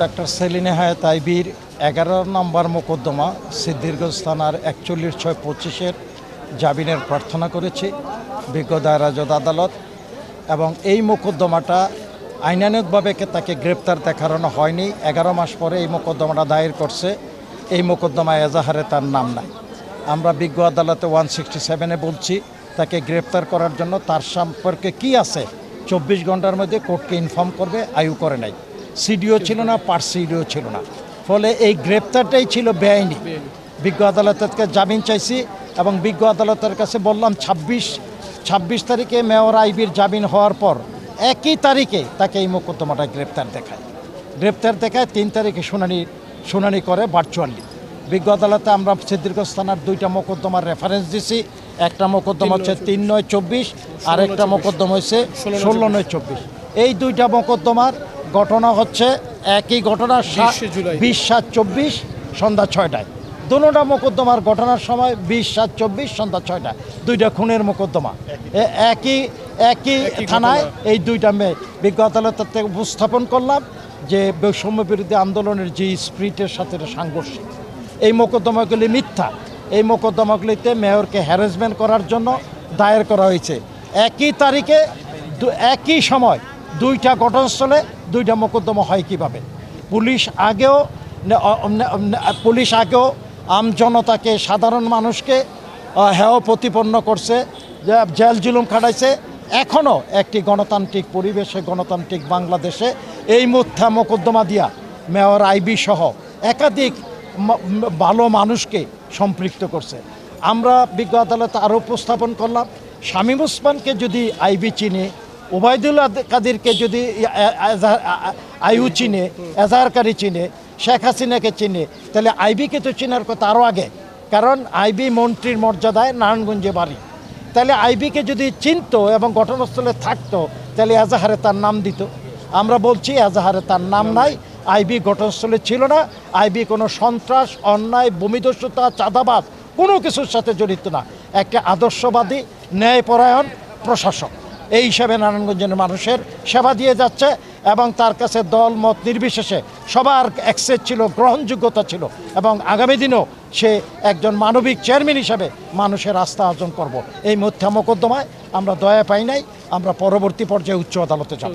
Doctor Selina হায়াত আইবির 11 নম্বর মোকদ্দমা সিদ্ধিরগঞ্জ থানার 41/6/25 জামিনের প্রার্থনা করেছি বিজ্ঞ দায়রা জজ আদালত। এবং এই মোকদ্দমাটা আইনানুগভাবে তাকে গ্রেপ্তার দেখানো হয়নি। 11 মাস পরে এই মোকদ্দমাটা দায়ের করছে। এই মোকদ্দমায় এজাহারে তার নাম নাই। আমরা বিজ্ঞ আদালতে 167-এ বলছি তাকে গ্রেপ্তার করার জন্য তার সম্পর্কে কি আছে 24 ঘন্টার মধ্যে কোর্টকে ইনফর্ম করবে। আয়ু করে নাই, সিডিও ছিল না, পার্সিডিও ছিল না, ফলে এই গ্রেপ্তারটাই ছিল বেআইনি। বিজ্ঞ আদালতের কাছে জামিন চাইছি এবং বিজ্ঞ আদালতের কাছে বললাম 26 তারিখে মেয়র আইবির জামিন হওয়ার পর একই তারিখে তাকে এই মোকদ্দমাটা গ্রেপ্তার দেখায় 3 তারিখে শুনানি করে ভার্চুয়ালি। বিজ্ঞ আদালতে আমরা সিদ্ধিরগঞ্জ থানার 2টা মোকদ্দমার রেফারেন্স দিছি। একটা মোকদ্দমা হচ্ছে 3/9/24, আর একটা মোকদ্দমা হচ্ছে 16/9/24। এই 2টা মোকদ্দমার ঘটনা হচ্ছে একই ঘটনা 20/7/24 সন্ধ্যা 6টায়। দুটোটা মোকদ্দমার ঘটনার সময় 20/7/24 সন্ধ্যা 6টায়। 2টা খুনের মোকদ্দমা একই থানায়। এই 2টা বিজ্ঞ আদালতের থেকে উপস্থাপন করলাম যে বৈষম্য বিরোধী আন্দোলনের যে স্পিরিটের সাথে সাংঘর্ষিক। এই মোকদ্দমাগুলি মিথ্যা। এই মোকদ্দমাগুলিতে মেয়রকে হ্যারাসমেন্ট করার জন্য দায়ের করা হয়েছে। একই তারিখে একই সময় 2টা ঘটনাস্থলে 2টা মোকদ্দমা হয় কীভাবে? পুলিশ আগেও আমজনতাকে, সাধারণ মানুষকে হেয় প্রতিপন্ন করছে, জেল জুলুম খাটাইছে। এখনও একটি গণতান্ত্রিক পরিবেশে, গণতান্ত্রিক বাংলাদেশে এই মিথ্যা মোকদ্দমা দিয়া মেয়র আইবি সহ একাধিক ভালো মানুষকে সম্পৃক্ত করছে। আমরা বিজ্ঞ আদালতে আরও উপস্থাপন করলাম, শামীম ওসমানকে যদি আইবি চিনে, ওবায়দুল কাদেরকে যদি আইউ চিনে, এজাহারকারী চিনে, শেখ হাসিনাকে চিনে, তাহলে আইবিকে তো চেনার কথা আরও আগে। কারণ আইবি মন্ত্রীর মর্যাদায় নারায়ণগঞ্জে বাড়ি। তাহলে আইবিকে যদি চিনত এবং ঘটনাস্থলে থাকতো তাহলে এজাহারে তার নাম দিত। আমরা বলছি এজাহারে তার নাম নাই, আইবি ঘটনাস্থলে ছিল না। আইবি কোনো সন্ত্রাস, অন্যায়, ভূমিদস্যুতা, চাঁদাবাজ কোনো কিছুর সাথে জড়িত না। একটা আদর্শবাদী, ন্যায়পরায়ণ প্রশাসক এই হিসাবে নারায়ণগঞ্জের মানুষের সেবা দিয়ে যাচ্ছে এবং তার কাছে দল মত নির্বিশেষে সবার অ্যাক্সেস ছিল, গ্রহণযোগ্যতা ছিল এবং আগামী দিনেও সে একজন মানবিক চেয়ারম্যান হিসাবে মানুষের আস্থা অর্জন করব। এই মিথ্যা মোকদ্দমায় আমরা দয়া পাই নাই। আমরা পরবর্তী পর্যায়ে উচ্চ আদালতে যাব।